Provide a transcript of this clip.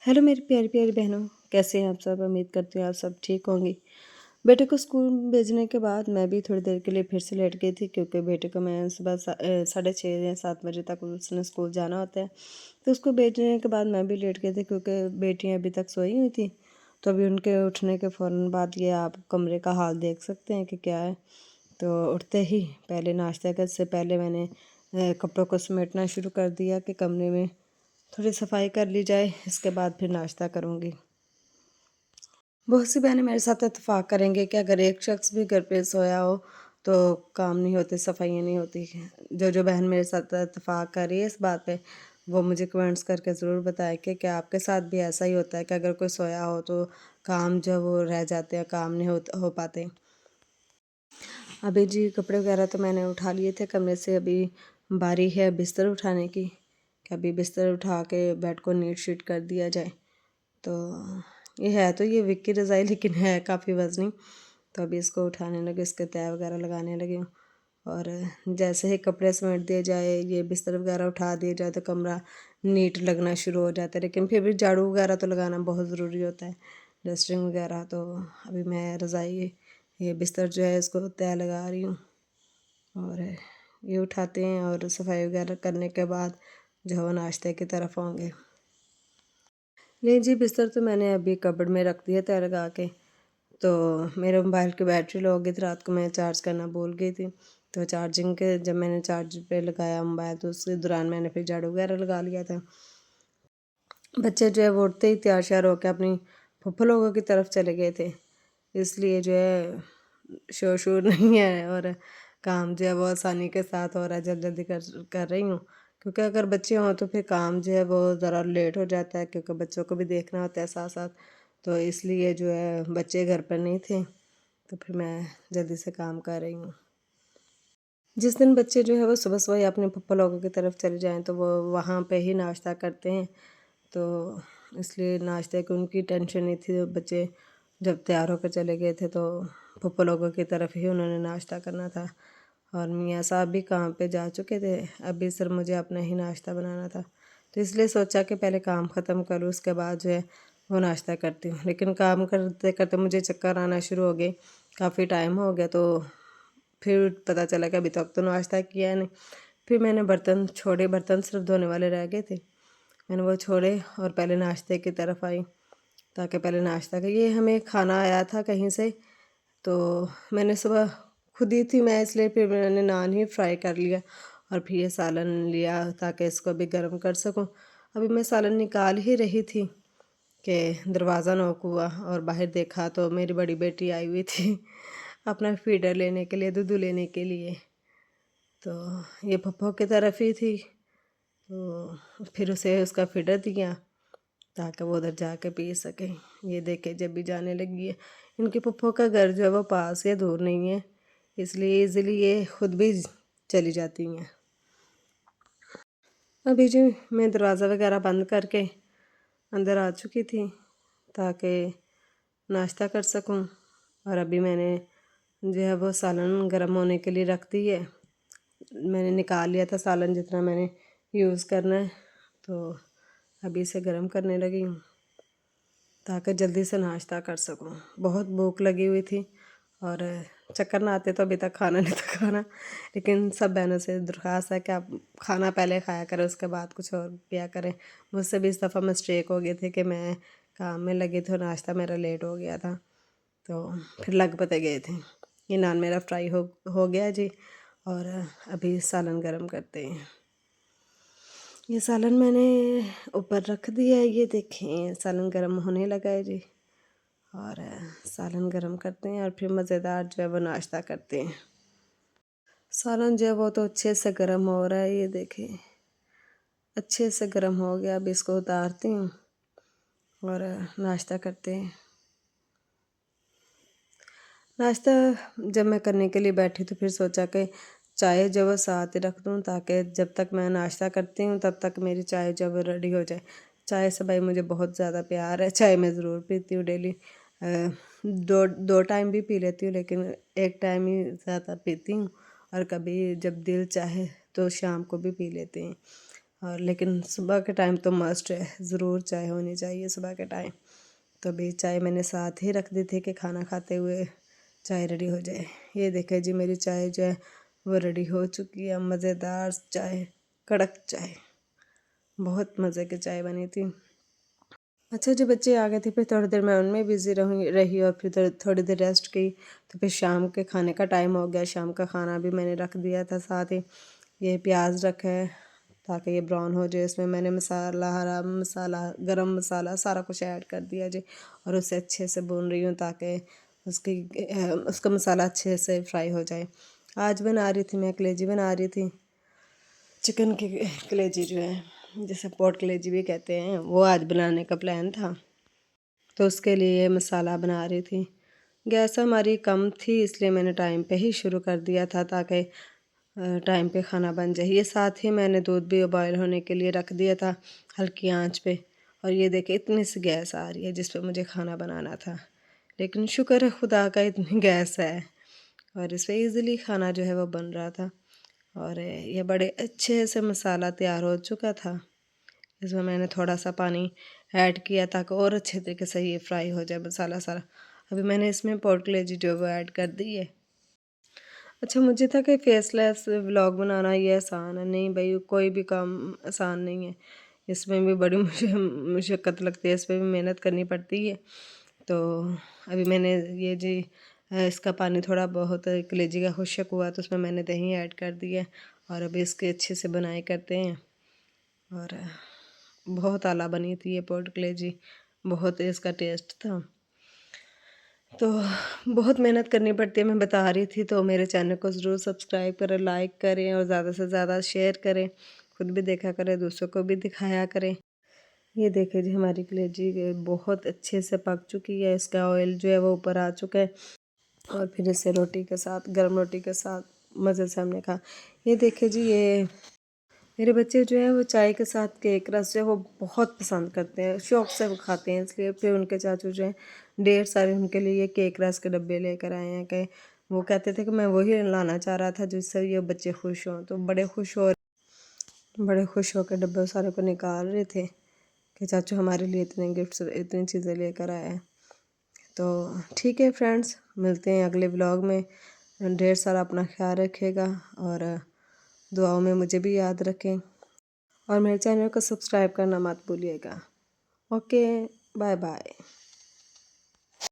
Hello मेरी प्यारी प्यारी बहनों, कैसे हैं आप सब। उम्मीद करती हूँ आप सब ठीक होंगी। बेटे को स्कूल भेजने के बाद मैं भी थोड़ी देर के लिए फिर से लेट गई थी, क्योंकि बेटे को मैं सुबह 6:30 या 7 बजे तक उसने स्कूल जाना होता है। तो उसको भेजने के बाद मैं भी लेट गई थी, क्योंकि बेटियाँ अभी तक सोई हुई थी। तो अभी उनके उठने के फ़ौरन बाद ये आप कमरे का हाल देख सकते हैं कि क्या है। तो उठते ही पहले नाश्ता करने से पहले मैंने कपड़ों को समेटना शुरू कर दिया कि कमरे में थोड़ी सफाई कर ली जाए, इसके बाद फिर नाश्ता करूँगी। बहुत सी बहनें मेरे साथ इत्तेफाक करेंगे कि अगर एक शख्स भी घर पे सोया हो तो काम नहीं होते, सफाइयाँ नहीं होती। जो बहन मेरे साथ इत्तेफाक कर रही है इस बात पे, वो मुझे कमेंट्स करके ज़रूर बताए कि क्या आपके साथ भी ऐसा ही होता है कि अगर कोई सोया हो तो काम जो वो रह जाते हैं, काम नहीं हो पाते। अभी जी कपड़े वगैरह तो मैंने उठा लिए थे कमरे से। अभी बारी है बिस्तर उठाने की, कि अभी बिस्तर उठा के बेड को नीट शीट कर दिया जाए। तो ये विक्की रज़ाई, लेकिन है काफ़ी वज़नी। तो अभी इसको उठाने लगे, इसके तह वगैरह लगाने लगी हूँ। और जैसे ही कपड़े समेट दिए जाए, ये बिस्तर वगैरह उठा दिए जाए, तो कमरा नीट लगना शुरू हो जाता है। लेकिन फिर भी झाड़ू वगैरह तो लगाना बहुत ज़रूरी होता है, डस्टिंग वगैरह। तो अभी मैं रज़ाई, ये बिस्तर जो है इसको तह लगा रही हूँ। और ये उठाते हैं और सफाई वगैरह करने के बाद जो है वो नाश्ते की तरफ होंगे। नहीं जी, बिस्तर तो मैंने अभी कबर्ड में रख दिया तय लगा के। तो मेरे मोबाइल की बैटरी लो हो गई थी, रात को मैं चार्ज करना भूल गई थी। तो चार्जिंग के जब मैंने चार्ज पे लगाया मोबाइल, तो उसके दौरान मैंने फिर झाड़ू वगैरह लगा लिया था। बच्चे जो है वो उठते ही तैयार श्यार होकर अपनी फुफ्फो लोगों की तरफ चले गए थे, इसलिए जो है शोर शोर नहीं है और काम जो है वो आसानी के साथ हो रहा है। जल्दी जल्दी कर रही हूँ, क्योंकि अगर बच्चे हों तो फिर काम जो है वो ज़रा लेट हो जाता है, क्योंकि बच्चों को भी देखना होता है साथ साथ। तो इसलिए जो है बच्चे घर पर नहीं थे, तो फिर मैं जल्दी से काम कर रही हूँ। जिस दिन बच्चे जो है वो सुबह सुबह ही अपने पप्पा लोगों की तरफ चले जाएं, तो वो वहाँ पे ही नाश्ता करते हैं। तो इसलिए नाश्ते की उनकी टेंशन नहीं थी। बच्चे जब तैयार होकर चले गए थे तो पप्पा लोगों की तरफ ही उन्होंने नाश्ता करना था। और मियाँ साहब भी काम पे जा चुके थे, अभी सिर्फ मुझे अपना ही नाश्ता बनाना था। तो इसलिए सोचा कि पहले काम ख़त्म करूँ, उसके बाद जो है वो नाश्ता करती हूँ। लेकिन काम करते करते मुझे चक्कर आना शुरू हो गए, काफ़ी टाइम हो गया। तो फिर पता चला कि अभी तक तो नाश्ता किया नहीं। फिर मैंने बर्तन छोड़े, बर्तन सिर्फ धोने वाले रह गए थे, मैंने वो छोड़े और पहले नाश्ते की तरफ आई, ताकि पहले नाश्ता कर। ये हमें खाना आया था कहीं से, तो मैंने सुबह खुद ही थी मैं, इसलिए फिर मैंने नान ही फ्राई कर लिया और फिर ये सालन लिया ताकि इसको भी गर्म कर सकूं। अभी मैं सालन निकाल ही रही थी कि दरवाज़ा नॉक हुआ और बाहर देखा तो मेरी बड़ी बेटी आई हुई थी अपना फीडर लेने के लिए, दूध लेने के लिए। तो ये पप्पो की तरफ ही थी, तो फिर उसे उसका फीडर दिया ताकि वो उधर जाके पी सके। ये देखे जब भी जाने लगी है। इनके पप्पो का घर जो है वो पास है, दूर नहीं है, इसलिए इजीली ये खुद भी चली जाती हैं। अभी जी मैं दरवाज़ा वगैरह बंद करके अंदर आ चुकी थी ताकि नाश्ता कर सकूं। और अभी मैंने जो है वो सालन गर्म होने के लिए रख दी है। मैंने निकाल लिया था सालन जितना मैंने यूज़ करना है, तो अभी इसे गर्म करने लगी हूँ ताकि जल्दी से नाश्ता कर सकूँ। बहुत भूख लगी हुई थी और चक्कर ना आते तो अभी तक खाना नहीं था खाना। लेकिन सब बहनों से दरख्वास्त है कि आप खाना पहले खाया करें, उसके बाद कुछ और किया करें। मुझसे भी इस दफ़ा मिस्टेक हो गई थी कि मैं काम में लगी थी और नाश्ता मेरा लेट हो गया था, तो फिर लग पते गए थे। ये नान मेरा फ्राई हो गया जी, और अभी सालन गरम करते हैं। ये सालन मैंने ऊपर रख दिया है, ये देखें सालन गरम होने लगा है जी। और सालन गरम करते हैं और फिर मज़ेदार जो है वो नाश्ता करते हैं। सालन जो है वो तो अच्छे से गरम हो रहा है, ये देखें अच्छे से गरम हो गया। अब इसको उतारती हूँ और नाश्ता करते हैं। नाश्ता जब मैं करने के लिए बैठी तो फिर सोचा कि चाय जो वो साथ ही रख दूँ, ताकि जब तक मैं नाश्ता करती हूँ तब तक मेरी चाय जब रेडी हो जाए। चाय से भाई मुझे बहुत ज़्यादा प्यार है, चाय मैं ज़रूर पीती हूँ डेली। दो दो टाइम भी पी लेती हूँ, लेकिन एक टाइम ही ज़्यादा पीती हूँ। और कभी जब दिल चाहे तो शाम को भी पी लेते हैं। और लेकिन सुबह के टाइम तो मस्ट है, ज़रूर चाय होनी चाहिए सुबह के टाइम। तो अभी चाय मैंने साथ ही रख दी थी कि खाना खाते हुए चाय रेडी हो जाए। ये देखें जी, मेरी चाय जो है वो रेडी हो चुकी है। मज़ेदार चाय, कड़क चाय, बहुत मज़े की चाय बनी थी। अच्छा जो बच्चे आ गए थे फिर थोड़ी देर मैं उनमें बिज़ी रही और फिर थोड़ी देर रेस्ट की। तो फिर शाम के खाने का टाइम हो गया। शाम का खाना भी मैंने रख दिया था। साथ ही ये प्याज रखा है ताकि ये ब्राउन हो जाए। इसमें मैंने मसाला, हरा मसाला, गरम मसाला सारा कुछ ऐड कर दिया जी, और उसे अच्छे से भून रही हूँ ताकि उसका मसाला अच्छे से फ्राई हो जाए। आज बना रही थी मैं कलेजी, बना रही थी चिकन की कलेजी जो है, जैसे पोर्क कलेजी भी कहते हैं, वो आज बनाने का प्लान था। तो उसके लिए मसाला बना रही थी। गैस हमारी कम थी इसलिए मैंने टाइम पे ही शुरू कर दिया था ताकि टाइम पे खाना बन जाए। ये साथ ही मैंने दूध भी बॉयल होने के लिए रख दिया था हल्की आंच पे। और ये देखिए इतनी सी गैस आ रही है जिस पे मुझे खाना बनाना था, लेकिन शुक्र है खुदा का इतनी गैस है और इस पर ईज़िली खाना जो है वो बन रहा था। और ये बड़े अच्छे से मसाला तैयार हो चुका था। इसमें मैंने थोड़ा सा पानी ऐड किया ताकि और अच्छे तरीके से ये फ्राई हो जाए मसाला सारा। अभी मैंने इसमें पोर्क कलेजी जो है वो ऐड कर दी है। अच्छा मुझे था कि फेसलेस व्लॉग बनाना ये आसान है, नहीं भाई कोई भी काम आसान नहीं है। इसमें भी बड़ी मुझे मुशक्क़त लगती है, इसमें भी मेहनत करनी पड़ती है। तो अभी मैंने ये जी इसका पानी थोड़ा बहुत कलेजी का खुशक हुआ तो उसमें मैंने दही ऐड कर दी है और अभी इसके अच्छे से बनाई करते हैं। और बहुत आला बनी थी ये पोर्क कलेजी, बहुत इसका टेस्ट था। तो बहुत मेहनत करनी पड़ती है, मैं बता रही थी। तो मेरे चैनल को ज़रूर सब्सक्राइब करें, लाइक करें और ज़्यादा से ज़्यादा शेयर करें। खुद भी देखा करें, दूसरों को भी दिखाया करें। ये देखिए जी हमारी कलेजी बहुत अच्छे से पक चुकी है। इसका ऑयल जो है वो ऊपर आ चुका है और फिर इसे रोटी के साथ, गर्म रोटी के साथ मज़े से हमने कहा। ये देखिए जी, ये मेरे बच्चे जो है वो चाय के साथ केक रस जो है वो बहुत पसंद करते हैं, शौक़ से वो खाते हैं। इसलिए फिर उनके चाचू जो हैं ढेर सारे उनके लिए केक रस के डब्बे लेकर आए हैं कि वो कहते थे कि मैं वही लाना चाह रहा था जिससे ये बच्चे खुश हों। तो बड़े खुश होकर डब्बे सारे को निकाल रहे थे कि चाचू हमारे लिए इतने गिफ्ट्स, इतनी चीज़ें लेकर आए हैं। तो ठीक है फ्रेंड्स, मिलते हैं अगले व्लॉग में। ढेर सारा अपना ख्याल रखिएगा और दुआओं में मुझे भी याद रखें और मेरे चैनल को सब्सक्राइब करना मत भूलिएगा। Okay, bye bye.